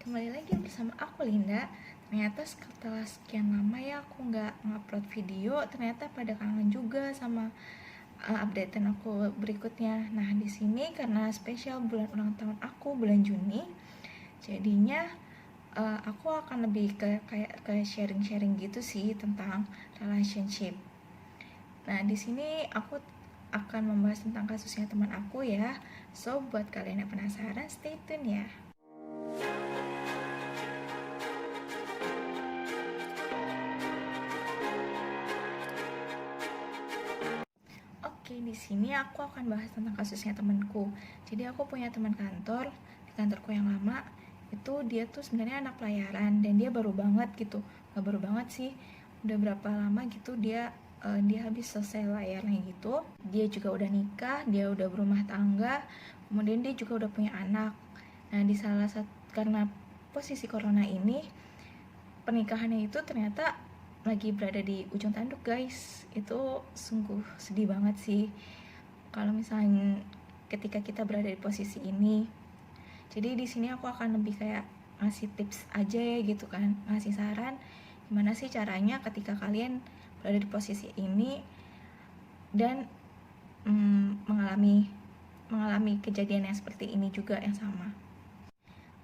Kembali lagi bersama aku Linda. Ternyata setelah sekian lama ya aku nggak ngupload video, ternyata pada kangen juga sama updatean aku berikutnya. Nah di sini karena spesial bulan ulang tahun aku bulan Juni, jadinya aku akan lebih kayak sharing-sharing gitu sih tentang relationship. Nah di sini aku akan membahas tentang kasusnya teman aku ya. So buat kalian yang penasaran, stay tune ya. Oke, di sini aku akan bahas tentang kasusnya temanku. Jadi aku punya teman kantor di kantorku yang lama. Itu dia tuh sebenarnya anak pelayaran dan dia baru banget gitu. Gak baru banget sih. Udah berapa lama gitu dia habis selesai layarnya gitu. Dia juga udah nikah, dia udah berumah tangga. Kemudian dia juga udah punya anak. Nah, di salah satu karena posisi corona ini pernikahannya itu ternyata lagi berada di ujung tanduk guys. Itu sungguh sedih banget sih kalau misalnya ketika kita berada di posisi ini. Jadi di sini aku akan lebih kayak ngasih tips aja ya gitu kan, ngasih saran gimana sih caranya ketika kalian berada di posisi ini dan mengalami kejadian yang seperti ini juga yang sama.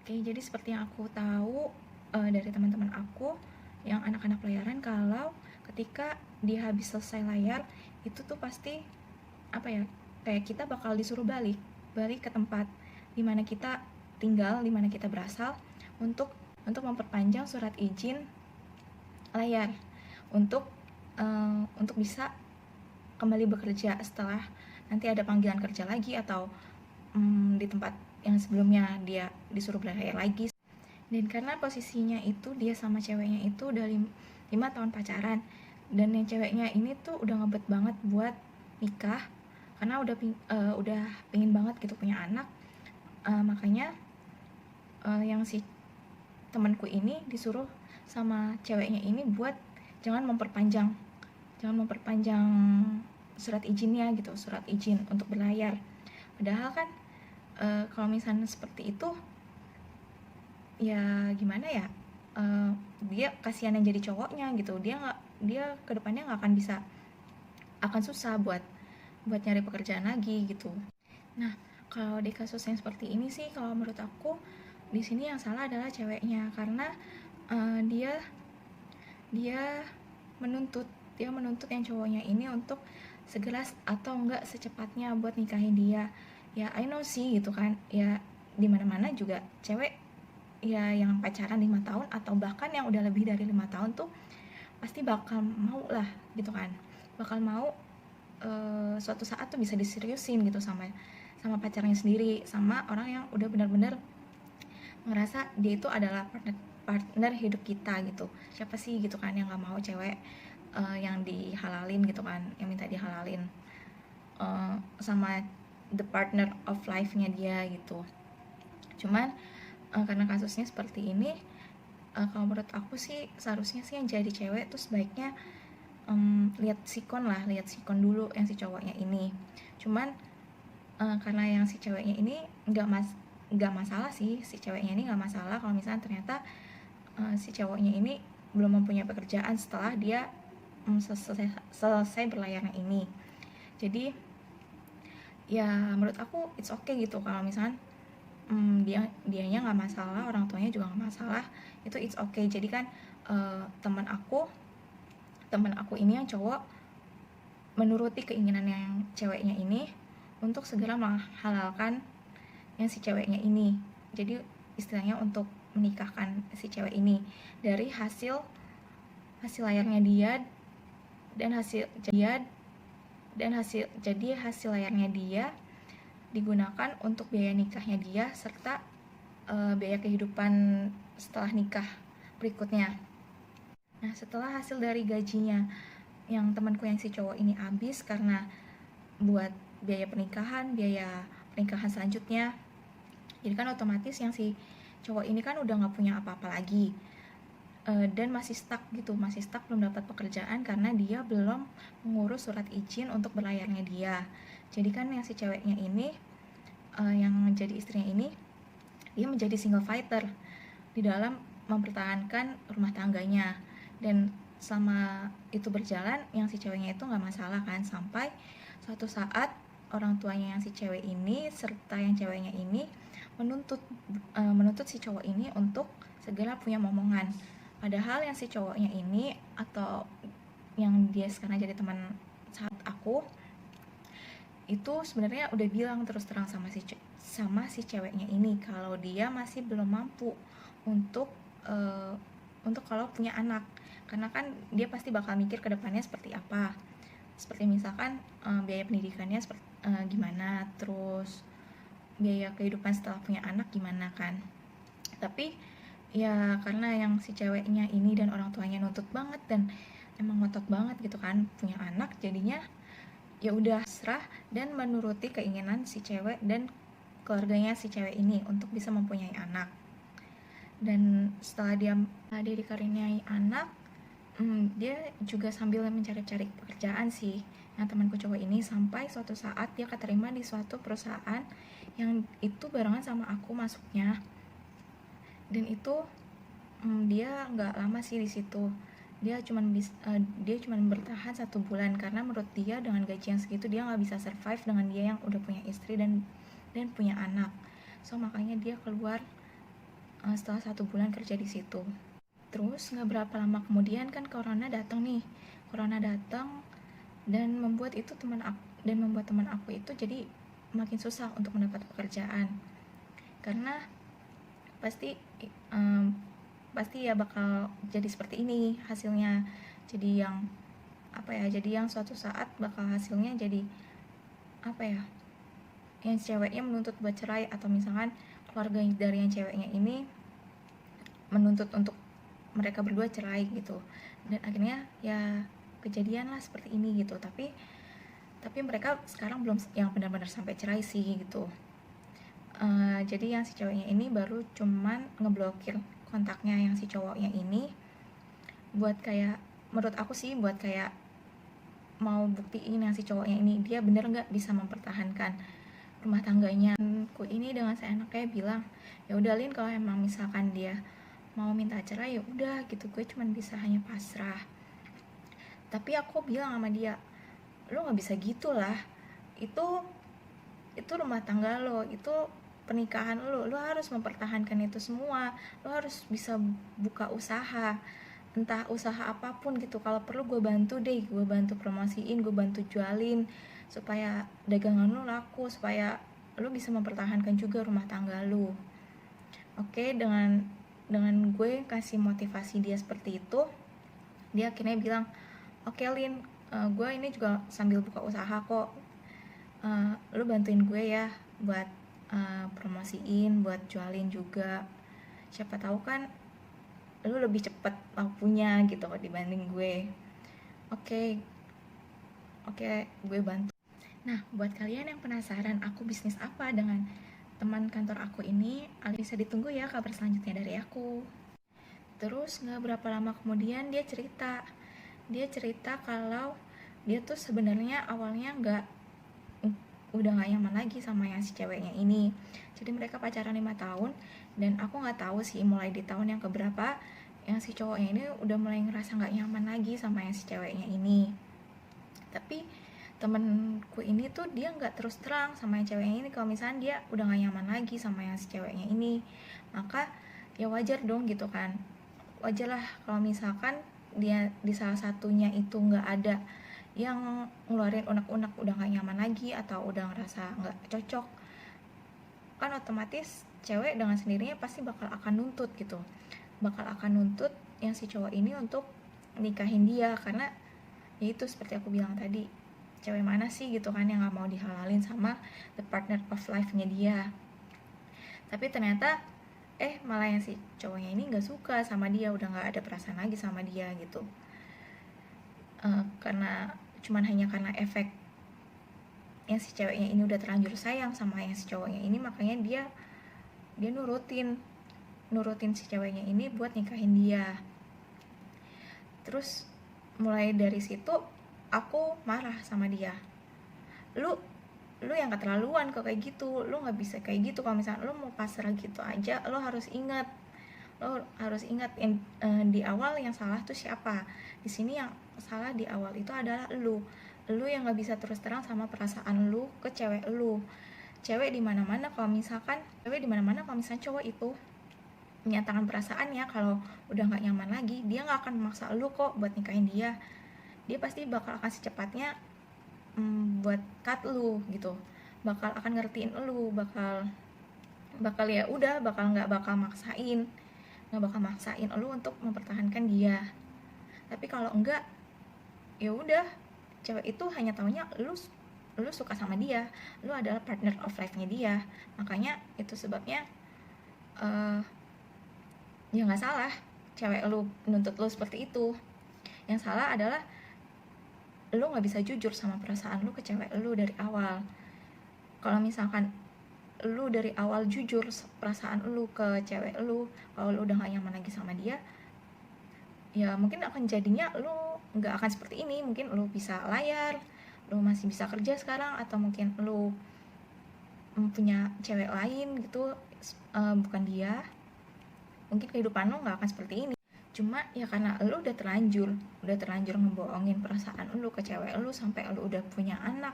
Oke, jadi seperti yang aku tahu dari teman-teman aku yang anak-anak pelayaran, kalau ketika dia habis selesai layar itu tuh pasti apa ya, kayak kita bakal disuruh balik ke tempat dimana kita tinggal, dimana kita berasal, untuk memperpanjang surat izin layar untuk bisa kembali bekerja setelah nanti ada panggilan kerja lagi atau di tempat yang sebelumnya dia disuruh berlayar lagi. Dan karena posisinya itu dia sama ceweknya itu udah 5 tahun pacaran, dan yang ceweknya ini tuh udah ngebet banget buat nikah karena udah pingin banget gitu punya anak. Makanya yang si temanku ini disuruh sama ceweknya ini buat jangan memperpanjang surat izinnya gitu, surat izin untuk berlayar. Padahal kan kalau misalnya seperti itu ya gimana ya, dia kasihan yang jadi cowoknya gitu, dia kedepannya nggak akan bisa, akan susah buat nyari pekerjaan lagi gitu. Nah, kalau di kasus yang seperti ini sih, kalau menurut aku di sini yang salah adalah ceweknya, karena dia menuntut yang cowoknya ini untuk segera atau enggak secepatnya buat nikahin dia. Ya I know sih gitu kan, ya dimana-mana juga cewek ya yang pacaran 5 tahun atau bahkan yang udah lebih dari 5 tahun tuh pasti bakal mau lah gitu kan, bakal mau suatu saat tuh bisa diseriusin gitu sama pacarnya sendiri, sama orang yang udah benar-benar ngerasa dia itu adalah partner hidup kita gitu. Siapa sih gitu kan yang nggak mau cewek yang dihalalin gitu kan, yang minta dihalalin sama the partner of life-nya dia gitu. Cuman karena kasusnya seperti ini, kalau menurut aku sih seharusnya sih yang jadi cewek tuh sebaiknya lihat sikon dulu yang si cowoknya ini. Cuman karena yang si ceweknya ini nggak masalah sih, si ceweknya ini nggak masalah kalau misalnya ternyata si cowoknya ini belum mempunyai pekerjaan setelah dia selesai berlayarnya ini. Jadi ya menurut aku it's okay gitu kalau misalnya dianya nggak masalah, orang tuanya juga nggak masalah, itu it's okay. Jadi kan teman aku ini yang cowok menuruti keinginan yang ceweknya ini untuk segera menghalalkan yang si ceweknya ini. Jadi istilahnya untuk menikahkan si cewek ini dari hasil layarnya dia dan hasil layarnya dia digunakan untuk biaya nikahnya dia serta biaya kehidupan setelah nikah berikutnya. Nah, setelah hasil dari gajinya yang temanku yang si cowok ini habis karena buat biaya pernikahan selanjutnya, jadi kan otomatis yang si cowok ini kan udah nggak punya apa-apa lagi, dan masih stuck belum dapat pekerjaan karena dia belum mengurus surat izin untuk berlayarnya dia. Jadi kan yang si ceweknya ini yang menjadi istrinya ini, dia menjadi single fighter di dalam mempertahankan rumah tangganya. Dan selama itu berjalan, yang si ceweknya itu nggak masalah kan, sampai suatu saat orang tuanya yang si cewek ini serta yang ceweknya ini menuntut si cowok ini untuk segera punya momongan. Padahal yang si cowoknya ini atau yang dia sekarang jadi teman sahabat aku itu sebenarnya udah bilang terus terang sama si ceweknya ini kalau dia masih belum mampu untuk kalau punya anak, karena kan dia pasti bakal mikir ke depannya seperti apa, seperti misalkan biaya pendidikannya gimana, terus biaya kehidupan setelah punya anak gimana kan. Tapi ya karena yang si ceweknya ini dan orang tuanya nuntut banget dan emang ngotot banget gitu kan punya anak, jadinya ya udah serah dan menuruti keinginan si cewek dan keluarganya si cewek ini untuk bisa mempunyai anak. Dan setelah dia dikaruniai anak, dia juga sambil mencari-cari pekerjaan sih yang temanku cowok ini, sampai suatu saat dia keterima di suatu perusahaan yang itu barengan sama aku masuknya. Dan itu dia nggak lama sih di situ, dia cuman bertahan 1 bulan karena menurut dia dengan gaji yang segitu dia nggak bisa survive dengan dia yang udah punya istri dan punya anak. So makanya dia keluar setelah 1 bulan kerja di situ. Terus nggak berapa lama kemudian kan corona datang dan membuat teman aku itu jadi makin susah untuk mendapat pekerjaan, karena pasti ya bakal jadi seperti ini hasilnya. Jadi yang suatu saat bakal hasilnya jadi yang ceweknya menuntut buat cerai, atau misalkan keluarga dari yang ceweknya ini menuntut untuk mereka berdua cerai gitu. Dan akhirnya ya kejadian lah seperti ini gitu. Tapi mereka sekarang belum yang benar-benar sampai cerai sih gitu. Jadi yang si ceweknya ini baru cuman ngeblokir kontaknya yang si cowoknya ini buat kayak, menurut aku sih buat kayak mau buktiin yang si cowoknya ini dia bener nggak bisa mempertahankan rumah tangganya. Aku ini dengan seenaknya bilang, ya udah Lin, kalau emang misalkan dia mau minta cerai ya udah gitu, gue cuman bisa hanya pasrah. Tapi aku bilang sama dia, lo nggak bisa gitulah, itu rumah tangga lo, itu pernikahan lo harus mempertahankan itu semua, lo harus bisa buka usaha, entah usaha apapun gitu. Kalau perlu gue bantu deh, gue bantu promosiin, gue bantu jualin supaya dagangan lo laku, supaya lo bisa mempertahankan juga rumah tangga lo. Oke, dengan gue kasih motivasi dia seperti itu, dia akhirnya bilang, oke Lin, gue ini juga sambil buka usaha kok, lu bantuin gue ya buat promosiin, buat jualin juga, siapa tahu kan lu lebih cepet lakunya gitu dibanding gue. Oke, gue bantu. Nah, buat kalian yang penasaran aku bisnis apa dengan teman kantor aku ini, bisa ditunggu ya kabar selanjutnya dari aku. Terus gak berapa lama kemudian dia cerita kalau dia tuh sebenarnya awalnya udah gak nyaman lagi sama yang si ceweknya ini. Jadi mereka pacaran 5 tahun, dan aku gak tahu sih mulai di tahun yang keberapa yang si cowoknya ini udah mulai ngerasa gak nyaman lagi sama yang si ceweknya ini. Tapi temenku ini tuh dia nggak terus terang sama yang ceweknya ini kalau misalnya dia udah nggak nyaman lagi sama yang si ceweknya ini. Maka ya wajar dong gitu kan, wajar lah kalau misalkan dia di salah satunya itu nggak ada yang ngeluarin unek-unek udah nggak nyaman lagi atau udah ngerasa nggak cocok, kan otomatis cewek dengan sendirinya pasti bakal akan nuntut yang si cowok ini untuk nikahin dia. Karena ya itu seperti aku bilang tadi, cewek mana sih gitu kan yang gak mau dihalalin sama the partner of life-nya dia. Tapi ternyata malah yang si cowoknya ini gak suka sama dia, udah gak ada perasaan lagi sama dia gitu. Karena hanya efek yang si ceweknya ini udah terlanjur sayang sama yang si cowoknya ini, makanya dia nurutin si ceweknya ini buat nikahin dia. Terus mulai dari situ aku marah sama dia. Lu yang keterlaluan kok kayak gitu, lu nggak bisa kayak gitu. Kalau misalnya lu mau pasrah gitu aja, lu harus ingat lo harus ingat di awal yang salah tuh siapa. Di sini yang salah di awal itu adalah lu yang nggak bisa terus terang sama perasaan lu ke cewek lu. Cewek di mana mana kalau misalkan cowok itu menyatakan perasaannya kalau udah nggak nyaman lagi, dia nggak akan memaksa lu kok buat nikahin dia. Dia pasti bakal akan secepatnya buat cut lu gitu, bakal akan ngertiin lu, bakal ya udah, nggak bakal maksain lu untuk mempertahankan dia. Tapi kalau enggak, ya udah, cewek itu hanya taunya lu suka sama dia, lu adalah partner of life-nya dia. Makanya itu sebabnya ya nggak salah cewek lu nuntut lu seperti itu. Yang salah adalah lu nggak bisa jujur sama perasaan lu ke cewek lu dari awal. Kalau misalkan lu dari awal jujur perasaan lu ke cewek lu, kalau lu udah gak nyaman lagi sama dia, ya mungkin akan jadinya lu nggak akan seperti ini. Mungkin lu bisa layar, lu masih bisa kerja sekarang, atau mungkin lu punya cewek lain gitu, bukan dia. Mungkin kehidupan lu nggak akan seperti ini. Cuma ya karena lu udah terlanjur ngebohongin perasaan lu ke cewek lu sampai lu udah punya anak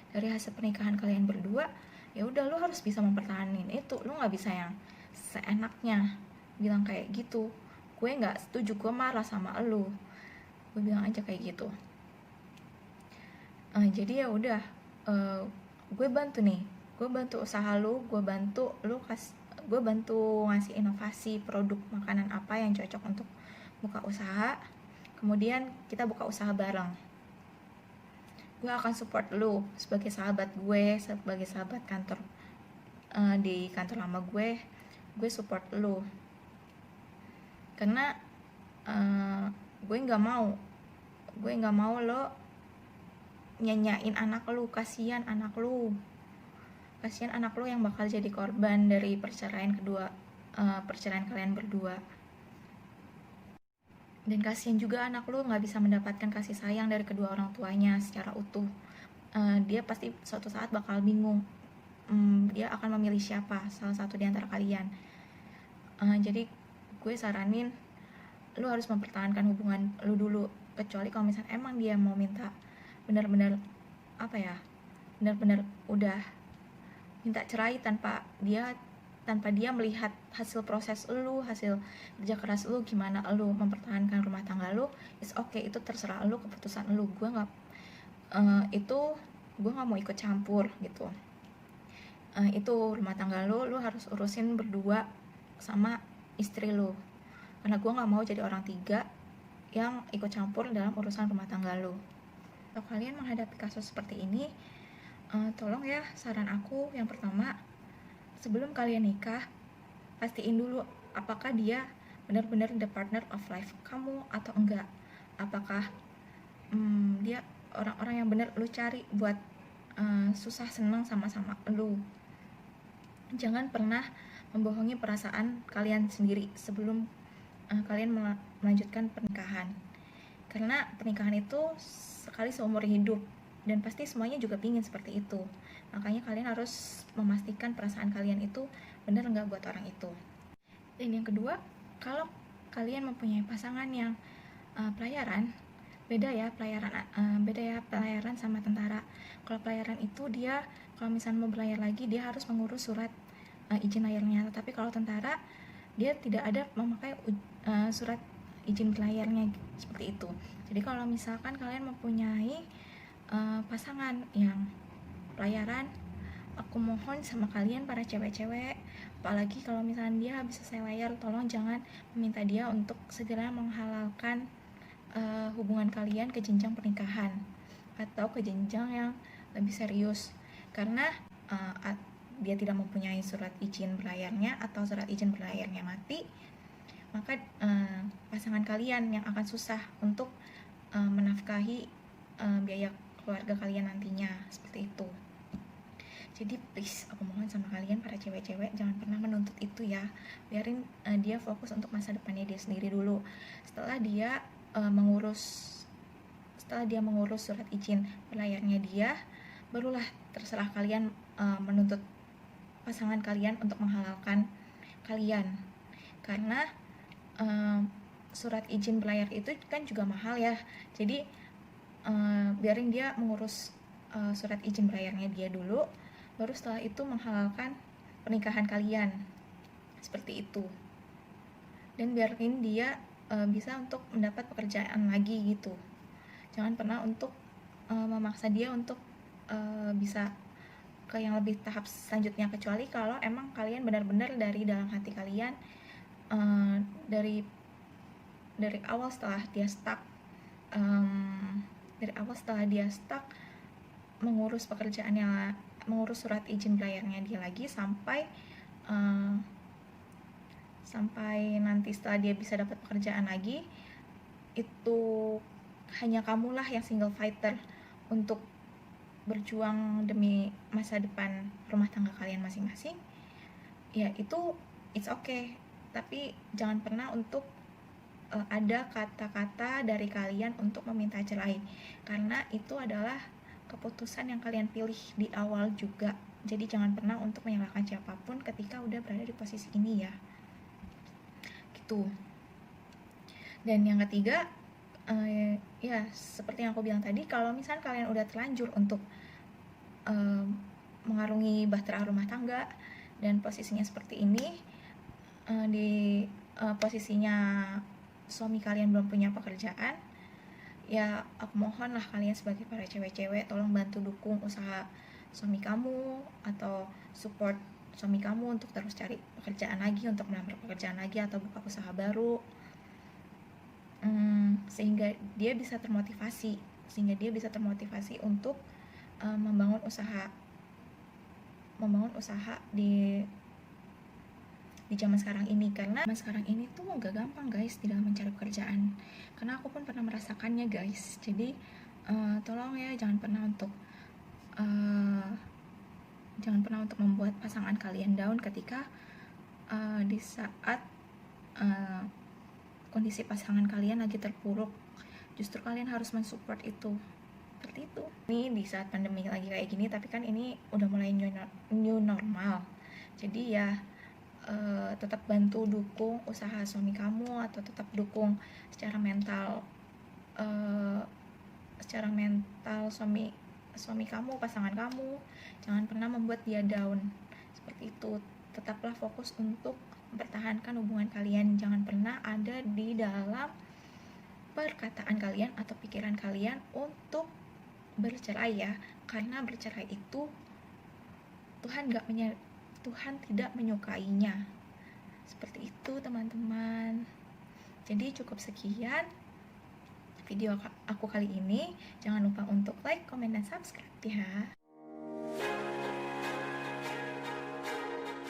dari hasil pernikahan kalian berdua, ya udah lu harus bisa mempertahankan itu. Lu nggak bisa yang seenaknya bilang kayak gitu, gue nggak setuju, gue marah sama lu, gue bilang aja kayak gitu. Jadi ya udah, gue bantu usaha lu, gue bantu ngasih inovasi produk makanan apa yang cocok untuk buka usaha. Kemudian kita buka usaha bareng. Gue akan support lu sebagai sahabat gue, sebagai sahabat kantor, di kantor lama gue support lu. Karena gue nggak mau lo nyanyain anak lu. Kasihan anak lu yang bakal jadi korban dari perceraian kalian berdua. Dan kasihan juga anak lu nggak bisa mendapatkan kasih sayang dari kedua orang tuanya secara utuh. Dia pasti suatu saat bakal bingung, dia akan memilih siapa, salah satu di antara kalian. Jadi gue saranin lu harus mempertahankan hubungan lu dulu, kecuali kalau misalnya emang dia mau minta benar-benar udah minta cerai tanpa dia melihat hasil proses lu, hasil kerja keras lu, gimana lu mempertahankan rumah tangga lu, it's okay, itu terserah lu, keputusan lu. Gue nggak mau ikut campur gitu. Itu rumah tangga lu harus urusin berdua sama istri lu, karena gue nggak mau jadi orang tiga yang ikut campur dalam urusan rumah tangga lu. Kalau kalian menghadapi kasus seperti ini, tolong ya, saran aku yang pertama, sebelum kalian nikah, pastiin dulu apakah dia benar-benar the partner of life kamu atau enggak. Apakah dia orang-orang yang benar lu cari buat susah senang sama-sama lu. Jangan pernah membohongi perasaan kalian sendiri sebelum kalian melanjutkan pernikahan, karena pernikahan itu sekali seumur hidup dan pasti semuanya juga pingin seperti itu. Makanya kalian harus memastikan perasaan kalian itu benar nggak buat orang itu. Dan yang kedua, kalau kalian mempunyai pasangan yang pelayaran, beda ya pelayaran sama tentara. Kalau pelayaran itu dia kalau misalnya mau belayar lagi, dia harus mengurus surat izin layarnya. Tapi kalau tentara, dia tidak ada memakai surat izin belayarnya seperti itu. Jadi kalau misalkan kalian mempunyai pasangan yang pelayaran, aku mohon sama kalian para cewek-cewek, apalagi kalau misalnya dia habis selesai layar, tolong jangan meminta dia untuk segera menghalalkan hubungan kalian ke jenjang pernikahan atau ke jenjang yang lebih serius, karena dia tidak mempunyai surat izin berlayarnya atau surat izin berlayarnya mati, maka pasangan kalian yang akan susah untuk menafkahi biaya keluarga kalian nantinya, seperti itu. Jadi please, aku mohon sama kalian para cewek-cewek, jangan pernah menuntut itu ya. Biarin dia fokus untuk masa depannya dia sendiri dulu. Setelah dia mengurus surat izin berlayarnya dia, barulah terserah kalian menuntut pasangan kalian untuk menghalalkan kalian. karena surat izin berlayar itu kan juga mahal ya. Jadi biarin dia mengurus surat izin berlayarnya dia dulu, baru setelah itu menghalalkan pernikahan kalian, seperti itu. Dan biarin dia bisa untuk mendapat pekerjaan lagi gitu. Jangan pernah untuk memaksa dia untuk bisa ke yang lebih tahap selanjutnya, kecuali kalau emang kalian benar-benar dari dalam hati kalian dari awal setelah dia stuck mengurus pekerjaannya, mengurus surat izin berlayarnya dia lagi sampai nanti setelah dia bisa dapat pekerjaan lagi, itu hanya kamulah yang single fighter untuk berjuang demi masa depan rumah tangga kalian masing-masing. Ya itu it's okay, tapi jangan pernah untuk ada kata-kata dari kalian untuk meminta cerai, karena itu adalah keputusan yang kalian pilih di awal juga. Jadi jangan pernah untuk menyalahkan siapapun ketika udah berada di posisi ini ya, gitu. Dan yang ketiga, ya seperti yang aku bilang tadi, kalau misalnya kalian udah terlanjur untuk mengarungi bahtera rumah tangga dan posisinya seperti ini, di posisinya suami kalian belum punya pekerjaan, ya aku mohonlah kalian sebagai para cewek-cewek tolong bantu dukung usaha suami kamu atau support suami kamu untuk terus cari pekerjaan lagi, untuk melamar pekerjaan lagi atau buka usaha baru, sehingga dia bisa termotivasi untuk membangun usaha di zaman sekarang ini. Karena zaman sekarang ini tuh gak gampang guys di dalam mencari pekerjaan, karena aku pun pernah merasakannya guys. Jadi tolong ya, jangan pernah untuk membuat pasangan kalian down ketika di saat kondisi pasangan kalian lagi terpuruk. Justru kalian harus mensupport itu, seperti itu. Ini di saat pandemi lagi kayak gini, tapi kan ini udah mulai new normal. Jadi ya tetap bantu dukung usaha suami kamu, atau tetap dukung secara mental suami kamu, pasangan kamu. Jangan pernah membuat dia down, seperti itu. Tetaplah fokus untuk mempertahankan hubungan kalian. Jangan pernah ada di dalam perkataan kalian atau pikiran kalian untuk bercerai ya, karena bercerai itu Tuhan tidak menyukainya. Seperti itu teman-teman. Jadi cukup sekian video aku kali ini. Jangan lupa untuk like, comment, dan subscribe ya.